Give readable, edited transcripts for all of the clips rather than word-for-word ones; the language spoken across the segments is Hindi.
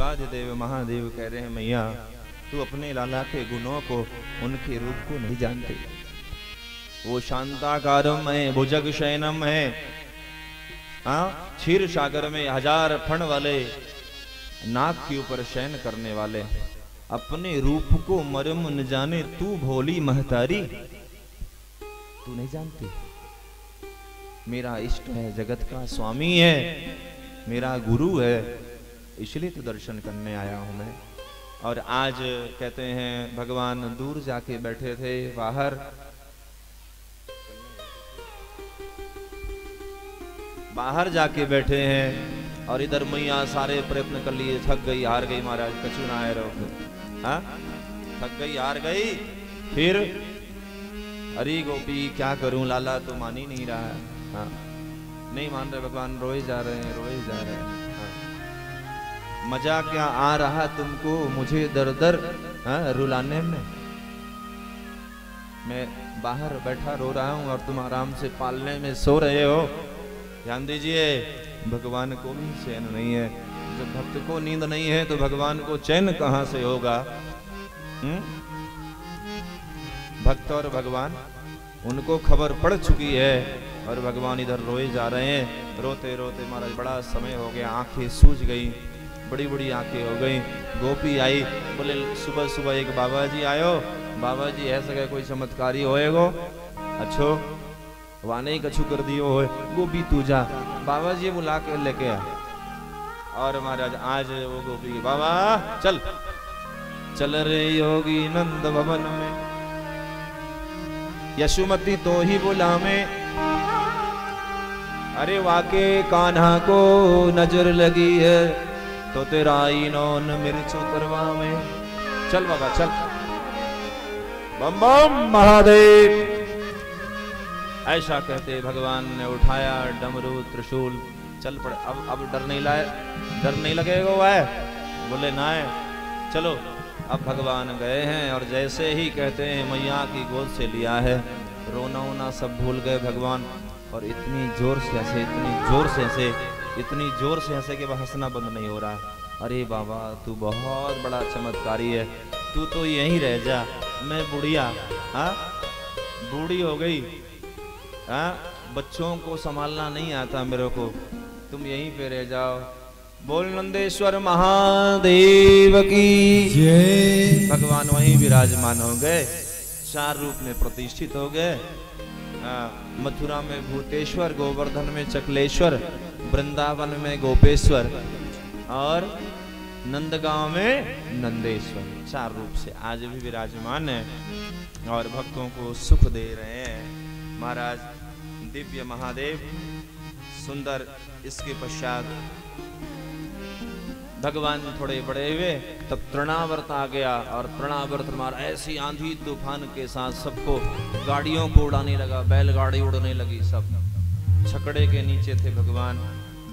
देवाधिदेव महादेव कह रहे हैं मैया तू अपने लाला के गुणों को, उनके रूप को नहीं जानते। वो शांताकारम है, भुजग शयनम है, हाँ, क्षीर सागर में 1000 फण वाले नाग के ऊपर शयन करने वाले, अपने रूप को मर्म न जाने तू भोली महतारी, तू नहीं जानती। मेरा इष्ट है, जगत का स्वामी है, मेरा गुरु है, इसलिए तो दर्शन करने आया हूं मैं। और आज कहते हैं भगवान दूर जाके बैठे थे बाहर जाके बैठे हैं, और इधर मैया सारे प्रयत्न कर लिए, थक गई, हार गई, महाराज कछु ना आए रहो, हाँ, थक गई, हार गई। फिर अरे गोपी क्या करूं, लाला तो मान ही नहीं रहा है, हाँ, नहीं मान रहे, भगवान रोए जा रहे हैं, रोए जा रहे हैं, हाँ। मजा क्या आ रहा तुमको मुझे दर दर, हाँ, रुलाने में। मैं बाहर बैठा रो रहा हूं और तुम आराम से पालने में सो रहे हो। ध्यान दीजिए, भगवान को भी चैन नहीं है। जब भक्त को नींद नहीं है तो भगवान को चैन कहां से होगा? भक्त और भगवान, उनको खबर पड़ चुकी है और भगवान इधर रोए जा रहे हैं। रोते रोते महाराज बड़ा समय हो गया, आंखें सूज गई, बड़ी बड़ी आंखें हो गई। गोपी आई, बोले सुबह सुबह एक बाबा जी आयो, बाबा जी ऐसा क्या कोई चमत्कारी होएगो? अच्छो वाने ही कछु कर दियो हो, गोपी तू जा, बाबा जी बुला के लेके आ। और महाराज आज वो गोपी के बाबा चल चल रे योगी नंद भवन में, यशुमती तो ही बुलावे, अरे वाके कान्हा को नजर लगी है तो तेरा इनोन मिर्च उतरवा में। चल बाबा चल, बम बम महादेव। ऐसा कहते भगवान ने उठाया डमरू त्रिशूल, चल पड़े। अब डर नहीं लगेगा वह? बोले ना है, चलो। अब भगवान गए हैं और जैसे ही कहते हैं मैया की गोद से लिया है, रोना वोना सब भूल गए भगवान। और इतनी जोर से हंसे, इतनी जोर से हंसे, इतनी जोर से हंसे कि वह हंसना बंद नहीं हो रहा। अरे बाबा तू बहुत बड़ा चमत्कारी है, तू तो यहीं रह जा, मैं बुढ़िया, हाँ बूढ़ी हो गई, हाँ बच्चों को संभालना नहीं आता मेरे को, तुम यहीं पे रह जाओ। बोल नंदेश्वर महादेव की जय। भगवान वहीं विराजमान हो गए, 4 रूप में प्रतिष्ठित हो गए। मथुरा में भूतेश्वर, गोवर्धन में चकलेश्वर, वृंदावन में गोपेश्वर और नंदगांव में नंदेश्वर, 4 रूप से आज भी विराजमान है और भक्तों को सुख दे रहे हैं। महाराज दिव्य महादेव सुंदर। इसके पश्चात भगवान थोड़े बड़े हुए, तब तृणावर्त आ गया और तृणावर्त मारा ऐसी आंधी तूफान के साथ सबको, गाड़ियों को उड़ाने लगा, बैलगाड़ी उड़ने लगी, सब छकड़े के नीचे थे भगवान।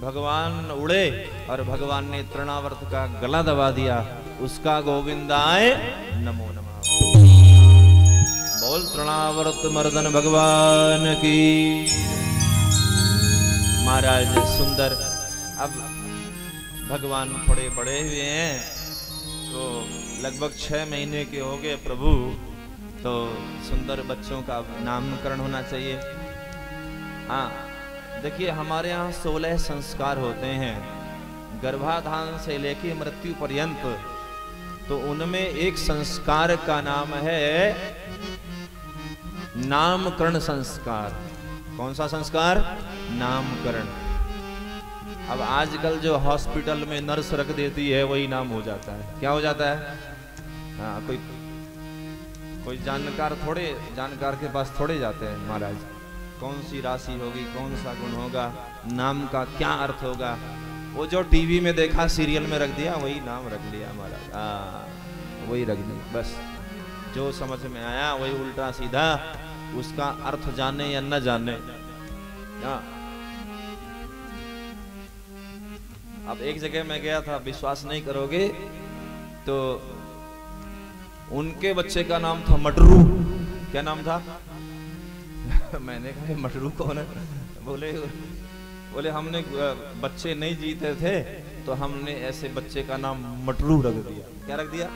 भगवान उड़े और भगवान ने तृणावर्त का गला दबा दिया, उसका गोविंदाय नमो नमः। बोल तृणावर्त मर्दन भगवान की। महाराज सुंदर। अब भगवान थोड़े बड़े हुए हैं तो लगभग 6 महीने के हो गए प्रभु, तो सुंदर बच्चों का नामकरण होना चाहिए। हाँ देखिए, हमारे यहाँ 16 संस्कार होते हैं गर्भाधान से लेके मृत्यु पर्यंत, तो उनमें एक संस्कार का नाम है नामकरण संस्कार। कौन सा संस्कार? नामकरण। अब आजकल जो हॉस्पिटल में नर्स रख देती है वही नाम हो जाता है। क्या हो जाता है? हाँ, कोई जानकार के पास थोड़े जाते हैं महाराज, कौन सी राशि होगी, कौन सा गुण होगा, नाम का क्या अर्थ होगा, वो जो टीवी में देखा सीरियल में रख दिया वही नाम रख लिया महाराज। हाँ वही रख दिया, बस जो समझ में आया वही उल्टा सीधा, उसका अर्थ जाने या न जाने। हाँ अब एक जगह मैं गया था, विश्वास नहीं करोगे, तो उनके बच्चे का नाम था मटरू। क्या नाम था? मैंने कहा मटरू कौन है? बोले हमने बच्चे नहीं जीते थे तो हमने ऐसे बच्चे का नाम मटरू रख दिया। क्या रख दिया?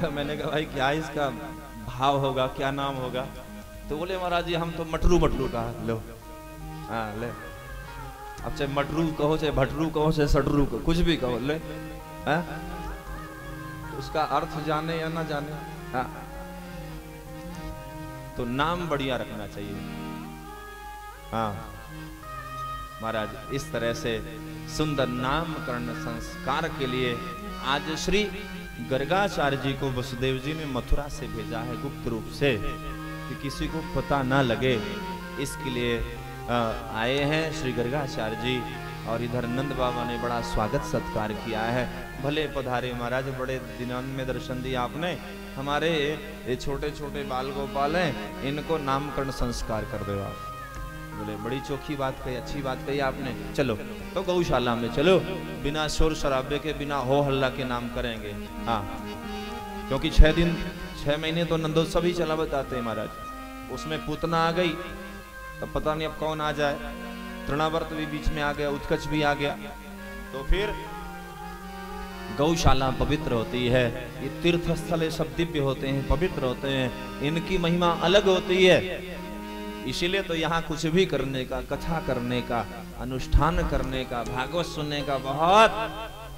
मैंने कहा भाई क्या इसका भाव होगा, क्या नाम होगा? तो बोले महाराज जी हम तो मटरू मटरू कहा। लो हाँ ले, अब चाहे मटरू कहो, चाहे भटरू कहो, चाहे सटरू कहो, कुछ भी कहो ले। हाँ? उसका अर्थ जाने या ना जाने, हाँ, तो नाम बढ़िया रखना चाहिए। हाँ महाराज, इस तरह से सुंदर नामकरण संस्कार के लिए आज श्री गर्गाचार्य जी को वसुदेव जी ने मथुरा से भेजा है गुप्त रूप से, कि किसी को पता ना लगे, इसके लिए आए हैं श्री गर्गाचार्य जी। और इधर नंद बाबा ने बड़ा स्वागत सत्कार किया है। भले पधारे महाराज, बड़े दिनों में दर्शन दिया आपने। हमारे ये छोटे छोटे बाल गोपाल हैं, इनको नामकरण संस्कार कर दो आप। बोले बड़ी चोखी बात कही, अच्छी बात कही आपने। चलो तो गौशाला में चलो, बिना शोर शराबे के, बिना हो हल्ला के नाम करेंगे। हाँ, क्योंकि 6 महीने तो नंदोत्सव ही चला बताते हैं महाराज। उसमें पूतना आ गई, तब पता नहीं अब कौन आ जाए। तृणावर्त भी बीच में आ गया, उत्कच भी आ गया। तो फिर गौशाला पवित्र होती है। ये तीर्थ स्थल सब दिव्य होते हैं, पवित्र होते हैं, इनकी महिमा अलग होती है। इसीलिए तो यहाँ कुछ भी करने का, कथा करने का, अनुष्ठान करने का, भागवत सुनने का बहुत,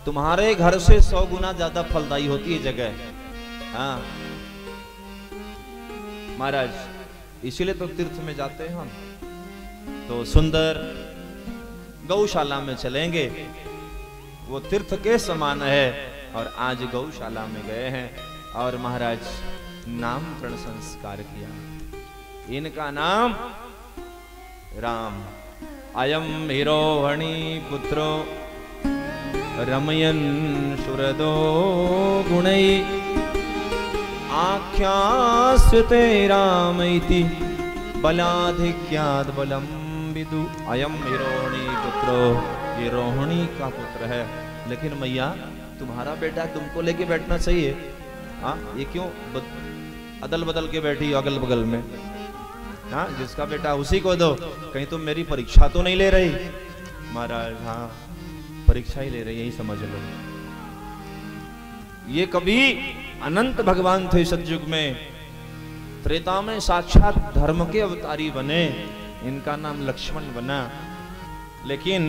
तुम्हारे घर से 100 गुना ज्यादा फलदायी होती है जगह। हाँ महाराज, इसीलिए तो तीर्थ में जाते हैं हम। तो सुंदर गौशाला में चलेंगे, वो तीर्थ के समान है। और आज गौशाला में गए हैं और महाराज नामकरण संस्कार किया। इनका नाम राम। अयम हिरोहणी पुत्रो रमयन सुरदो गुणै आख्यास्यते रामैति बलाधिक्याद बलम विदु। अयम हिरोहणी पुत्रो, ये रोहिणी का पुत्र है। लेकिन मैया तुम्हारा बेटा, तुमको लेके बैठना चाहिए। हाँ, ये क्यों अदल बदल के बैठी अगल बगल में? हाँ, जिसका बेटा उसी को दो। कहीं तुम मेरी परीक्षा तो नहीं ले रही? महाराज हाँ, परीक्षा ही ले रही, यही समझ लो। ये कभी अनंत भगवान थे सतयुग में, त्रेता में साक्षात धर्म के अवतारी बने। इनका नाम लक्ष्मण बना। लेकिन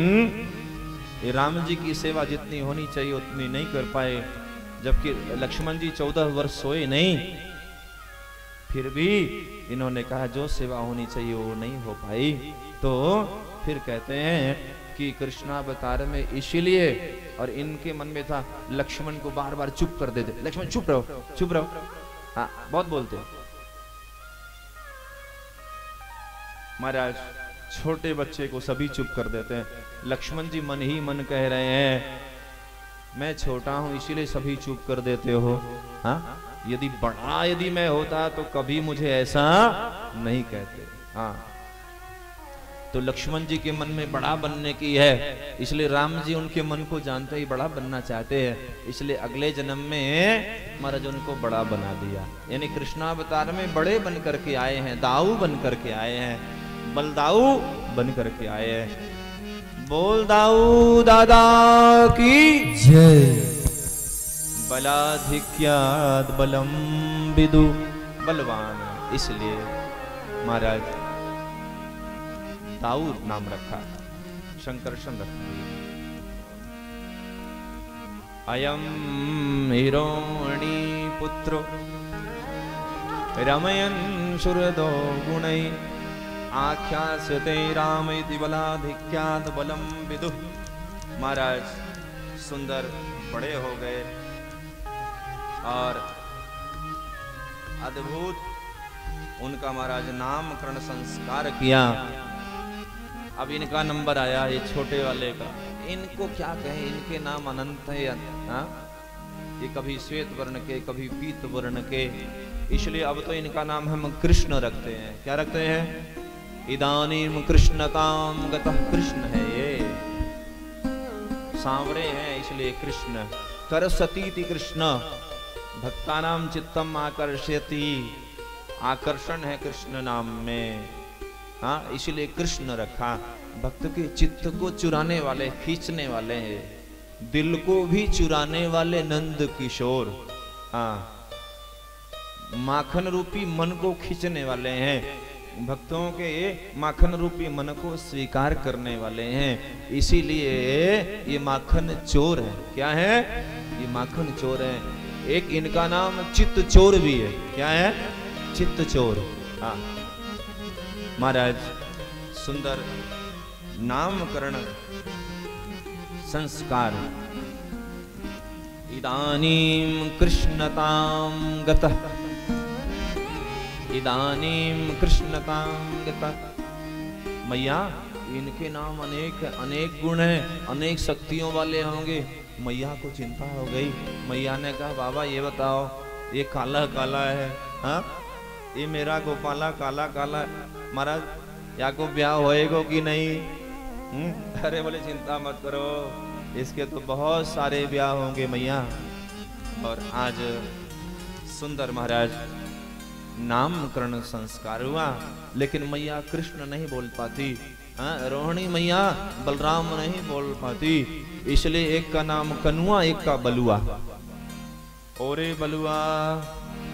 ये राम जी की सेवा जितनी होनी चाहिए उतनी नहीं कर पाए, जबकि लक्ष्मण जी 14 वर्ष सोए नहीं। फिर भी इन्होंने कहा जो सेवा होनी चाहिए वो नहीं हो पाई। तो फिर कहते हैं कि कृष्णावतार में इसीलिए, और इनके मन में था लक्ष्मण को बार बार चुप कर देते। लक्ष्मण चुप रहो, चुप रहो। हाँ, बहुत बोलते महाराज, छोटे बच्चे को सभी चुप कर देते हैं। लक्ष्मण जी मन ही मन कह रहे हैं मैं छोटा हूं इसीलिए सभी चुप कर देते हो। हाँ, यदि मैं होता तो कभी मुझे ऐसा नहीं कहते। हाँ, तो लक्ष्मण जी के मन में बड़ा बनने की है, इसलिए राम जी उनके मन को जानते ही बड़ा बनना चाहते हैं। इसलिए अगले जन्म में महाराज उनको बड़ा बना दिया। यानी कृष्णावतार में बड़े बन करके आए हैं, दाऊ बन करके आए हैं, बलदाऊ बन करके आए हैं। बोल दाऊ दादा की जय। बलाधिक्याद बलम विदु, बलवान, इसलिए महाराज दाऊ नाम रखा, शंकरषण रखा। अयम हिरोणी पुत्रो रमयन सुरदो गुणै आख्यास्यते रामेति बलाधिक्याद बलम विदु। महाराज सुंदर बड़े हो गए और अद्भुत उनका महाराज नामकरण संस्कार किया। अब इनका नंबर आया, ये छोटे वाले का। इनको क्या कहें, इनके नाम अनंत है। हाँ? ये कभी श्वेत वर्ण के, कभी पीत वर्ण के, इसलिए अब तो इनका नाम हम कृष्ण रखते हैं। क्या रखते हैं? इदानीम कृष्ण काम गतः, कृष्ण है ये, सांवरे हैं इसलिए कृष्ण। करसतीति कृष्ण, भक्तानाम चित्तम आकर्षयति, आकर्षण है कृष्ण नाम में। हाँ, इसलिए कृष्ण रखा। भक्त के चित्त को चुराने वाले, खींचने वाले हैं। दिल को भी चुराने वाले नंद किशोर, हाँ माखन रूपी मन को खींचने वाले हैं, भक्तों के माखन रूपी मन को स्वीकार करने वाले हैं, इसीलिए ये माखन चोर है। क्या है? ये माखन चोर है। एक इनका नाम चित्त चोर भी है। क्या है? चित्त चोर। हाँ महाराज सुंदर नामकरण संस्कार। इदानीं कृष्णतां गतः, इदानीं कृष्णतां गतः। मैया इनके नाम अनेक गुण हैं, अनेक शक्तियों वाले होंगे। मैया को चिंता हो गई। मैया ने कहा बाबा ये बताओ, ये काला काला है, हाँ ये मेरा गोपाला काला काला, महाराज या को ब्याह होएगा कि नहीं? अरे बोले चिंता मत करो, इसके तो बहुत सारे ब्याह होंगे मैया। और आज सुंदर महाराज नामकरण संस्कार हुआ, लेकिन मैया कृष्ण नहीं बोल पाती, रोहिणी मैया बलराम नहीं बोल पाती, इसलिए एक का नाम कनुआ, एक का बलुआ। ओरे बलुआ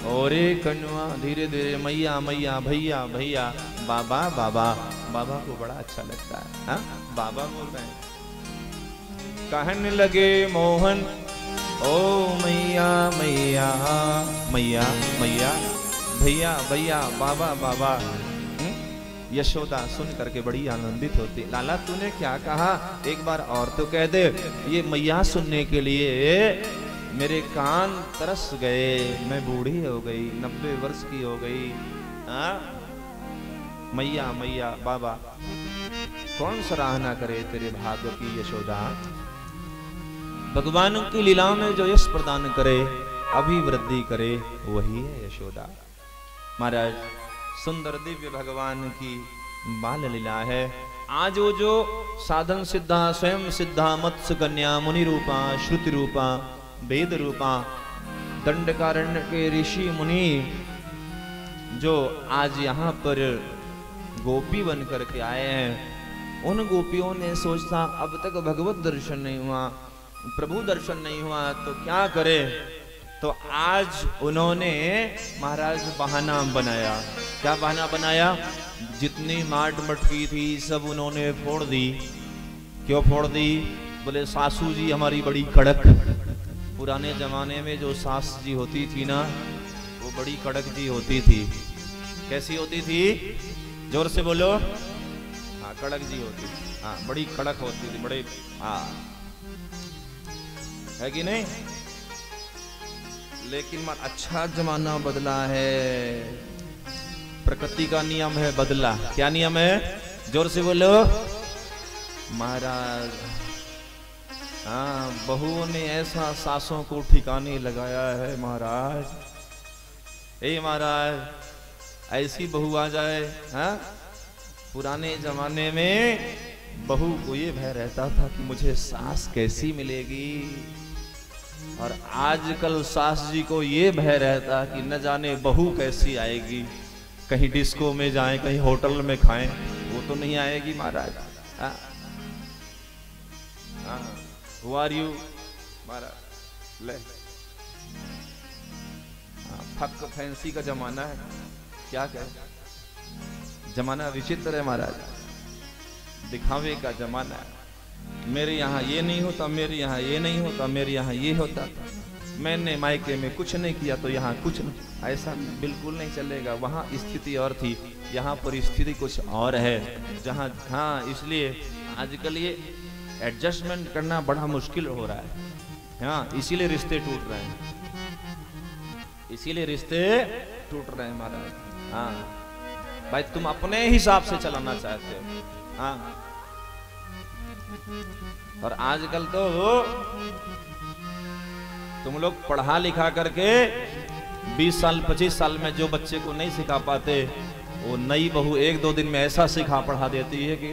ओरे कनुआ, धीरे धीरे मैया मैया भैया भैया बाबा बाबा। बाबा को बड़ा अच्छा लगता है, हाँ बाबा बोल रहे हैं। कहने लगे मोहन ओ मैया मैया मैया मैया भैया भैया बाबा बाबा। यशोदा सुन करके बड़ी आनंदित होती। लाला तूने क्या कहा, एक बार और तो कह दे। ये मैया सुनने के लिए मेरे कान तरस गए, मैं बूढ़ी हो गई, 90 वर्ष की हो गई। मैया मैया बाबा, कौन सराहना करे तेरे भाग्य की यशोदा। भगवान की लीला में जो यश प्रदान करे, अभिवृद्धि करे, वही है यशोदा। महाराज सुंदर दिव्य भगवान की बाल लीला है। आज वो जो साधन सिद्धा स्वयं सिद्धा मत्स्य कन्या मुनि रूपा श्रुति रूपा वेद रूपा दंडकारण्य के ऋषि मुनि जो आज यहाँ पर गोपी बन करके आए हैं, उन गोपियों ने सोचा अब तक भगवत दर्शन नहीं हुआ, प्रभु दर्शन नहीं हुआ, तो क्या करे। तो आज उन्होंने महाराज बहाना बनाया। क्या बहाना बनाया? जितनी माट मटकी थी सब उन्होंने फोड़ दी। क्यों फोड़ दी? बोले सासू जी हमारी बड़ी कड़क। पुराने जमाने में जो सास जी होती थी ना, वो बड़ी कड़क जी होती थी। कैसी होती थी? जोर से बोलो। हाँ कड़क जी होती थी, हाँ बड़ी कड़क होती थी, बड़े, हाँ है कि नहीं। लेकिन अच्छा जमाना बदला है, प्रकृति का नियम है बदला। क्या नियम है? जोर से बोलो महाराज। हाँ बहुओं ने ऐसा सासों को ठिकाने लगाया है महाराज। ए महाराज ऐसी बहू आ जाए, हाँ पुराने जमाने में बहू को ये भय रहता था कि मुझे सास कैसी मिलेगी, और आजकल सास जी को ये भय रहता कि न जाने बहू कैसी आएगी। कहीं डिस्को में जाएं, कहीं होटल में खाएं, वो तो नहीं आएगी महाराज। Who are you महाराज? ले फक फैंसी का जमाना है, क्या कहे। जमाना विचित्र है महाराज, दिखावे का जमाना है। मेरे यहाँ ये नहीं होता, मेरे यहाँ ये नहीं होता, मेरे यहाँ ये होता। मैंने मायके में कुछ नहीं किया तो यहाँ कुछ नहीं, ऐसा बिल्कुल नहीं चलेगा। वहाँ स्थिति और थी, यहाँ पर स्थिति कुछ और है। जहाँ हाँ, इसलिए आजकल ये एडजस्टमेंट करना बड़ा मुश्किल हो रहा है। हाँ इसीलिए रिश्ते टूट रहे हैं, इसीलिए रिश्ते टूट रहे हैं महाराज। हाँ भाई तुम अपने हिसाब से चलाना चाहते हो, हाँ। और आजकल तो तुम लोग पढ़ा लिखा करके 20 साल 25 साल में जो बच्चे को नहीं सिखा पाते, वो नई बहू 1-2 दिन में ऐसा सिखा पढ़ा देती है कि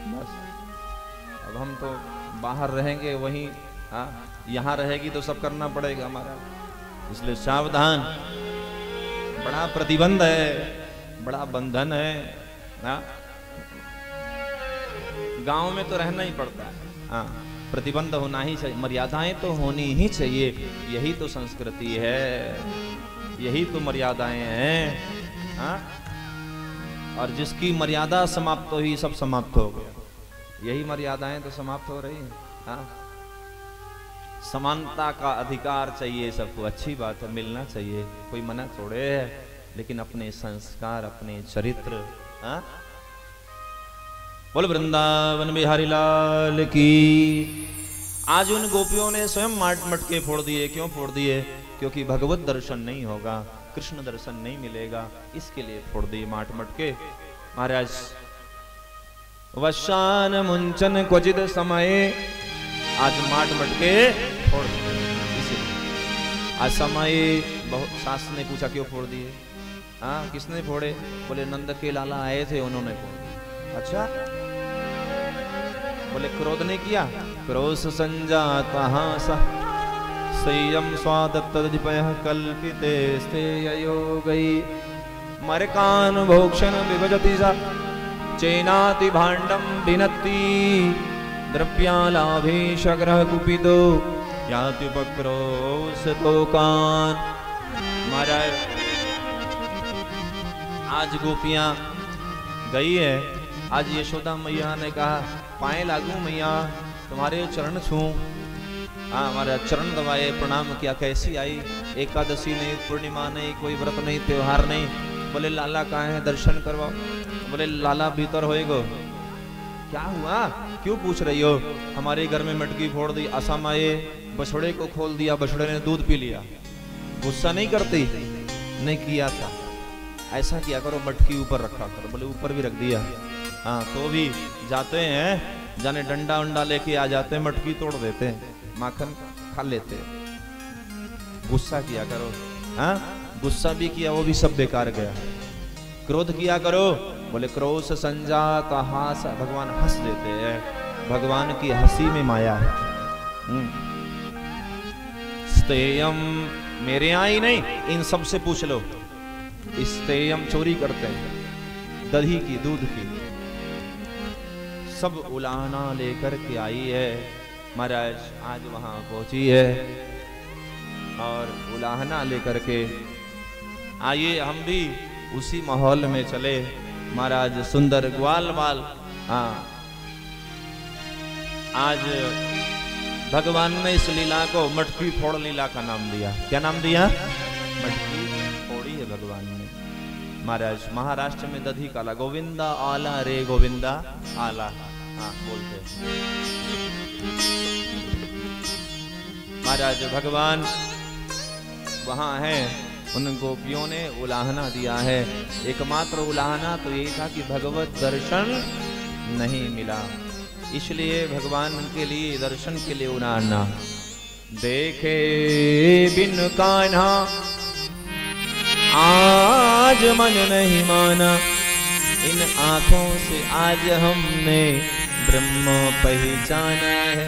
बस अब हम तो बाहर रहेंगे, वहीं हाँ यहाँ रहेगी तो सब करना पड़ेगा हमारा। इसलिए सावधान, बड़ा प्रतिबंध है, बड़ा बंधन है। हाँ गांव में तो रहना ही पड़ता है, हाँ प्रतिबंध होना ही चाहिए, मर्यादाएं तो होनी ही चाहिए। यही तो संस्कृति है, यही तो मर्यादाएं हैं। हाँ? और जिसकी मर्यादा समाप्त हुई सब समाप्त हो गया। यही मर्यादाएं तो समाप्त हो रही हैं। हाँ? समानता का अधिकार चाहिए सबको, अच्छी बात है, मिलना चाहिए, कोई मना थोड़े है, लेकिन अपने संस्कार, अपने चरित्र। हाँ? बोल वृंदावन बिहारी लाल की। आज उन गोपियों ने स्वयं मटके फोड़ दिए। क्यों फोड़ दिए? क्योंकि भगवत दर्शन नहीं होगा, कृष्ण दर्शन नहीं मिलेगा, इसके लिए फोड़ दिए मटके। महाराज वशान मुंचन क्वचित समय, आज मटके फोड़ दिए। इसीलिए आज समय बहुत। सास ने पूछा क्यों फोड़ दिए? हाँ, किसने फोड़े? बोले नंद के लाला आए थे, उन्होंने फोड़े। अच्छा, बोले क्रोध ने किया? क्रोध संजाता हासा संयम स्वादत्तदिपय कल्पिते स्तेयो गई मरकान भोक्षण विभजति सा चैनाति भाण्डं भिनत्ति द्रव्यालाभेश ग्रह कुपितो याति उपक्रोशतो कान। महाराज आज गोपियां गई है। आज यशोदा मैया ने कहा पाए लागू मैया, तुम्हारे चरण छूं। हाँ, हमारा चरण दबाए, प्रणाम किया। कैसी आई? एकादशी नहीं, पूर्णिमा नहीं, कोई व्रत नहीं, त्योहार नहीं। बोले लाला कहाँ है, दर्शन करवाओ। बोले लाला भीतर होएगो। क्या हुआ, क्यों पूछ रही हो? हमारे घर में मटकी फोड़ दी, असम आए, बछड़े को खोल दिया, बछड़े ने दूध पी लिया। गुस्सा नहीं करती? नहीं किया था। ऐसा किया करो, मटकी ऊपर रखा करो। बोले ऊपर भी रख दिया। हाँ, तो भी जाते हैं, जाने डंडा उंडा लेके आ जाते हैं, मटकी तोड़ देते हैं, माखन खा लेते हैं। गुस्सा किया करो। हाँ, गुस्सा भी किया, वो भी सब बेकार गया। क्रोध किया करो। बोले क्रोध संजात हास, भगवान हंस देते हैं। भगवान की हंसी में माया है। स्तेयम, मेरे यहाँ ही नहीं, इन सब से पूछ लो। स्तेयम चोरी करते हैं, दही की, दूध की, सब उलाहना लेकर के आई है। महाराज आज वहां पहुंची है और उलाहना लेकर के आइए हम भी उसी माहौल में चले। महाराज सुंदर ग्वाल बाल। हाँ, आज भगवान ने इस लीला को मटकी फोड़ लीला का नाम दिया। क्या नाम दिया? मटकी फोड़ी है भगवान ने। महाराज महाराष्ट्र में दधी काला, गोविंदा आला रे गोविंदा आला। हाँ, बोलते महाराज भगवान वहां है। उन गोपियों ने उलाहना दिया है। एकमात्र उलाहना तो यही था कि भगवत दर्शन नहीं मिला, इसलिए भगवान के लिए, दर्शन के लिए उलाहना। देखे बिन कान्हा आज मन नहीं माना, इन आंखों से आज हमने ब्रह्म पहचाना है।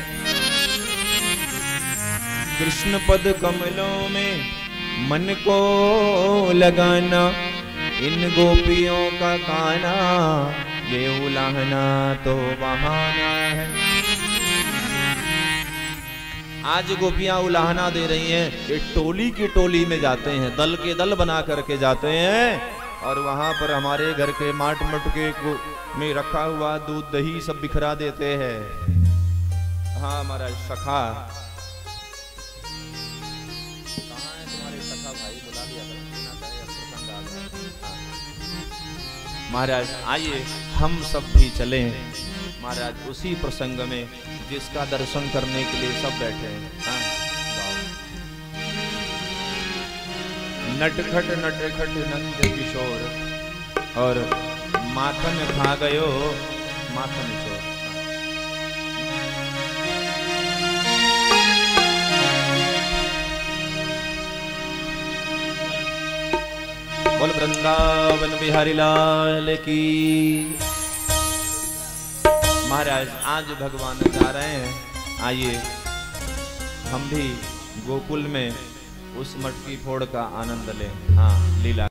कृष्ण पद कमलों में मन को लगाना, इन गोपियों का गाना ये उलाहना तो बहाना है। आज गोपियां उलाहना दे रही हैं। एक टोली की टोली में जाते हैं, दल के दल बना करके जाते हैं, और वहां पर हमारे घर के माट मटके में रखा हुआ दूध दही सब बिखरा देते हैं। हाँ, हमारा सखा कहाँ है? तुम्हारे सखा भाई बुला लिया महाराज। आइए हम सब भी चलें महाराज उसी प्रसंग में जिसका दर्शन करने के लिए सब बैठे हैं। हाँ, नटखट नटखट नंद किशोर और माखन खा गयो माखन चोर। बोल वृंदावन बिहारी लाल की। महाराज आज भगवान जा रहे हैं, आइए हम भी गोकुल में उस मटकी फोड़ का आनंद लें। हाँ, लीला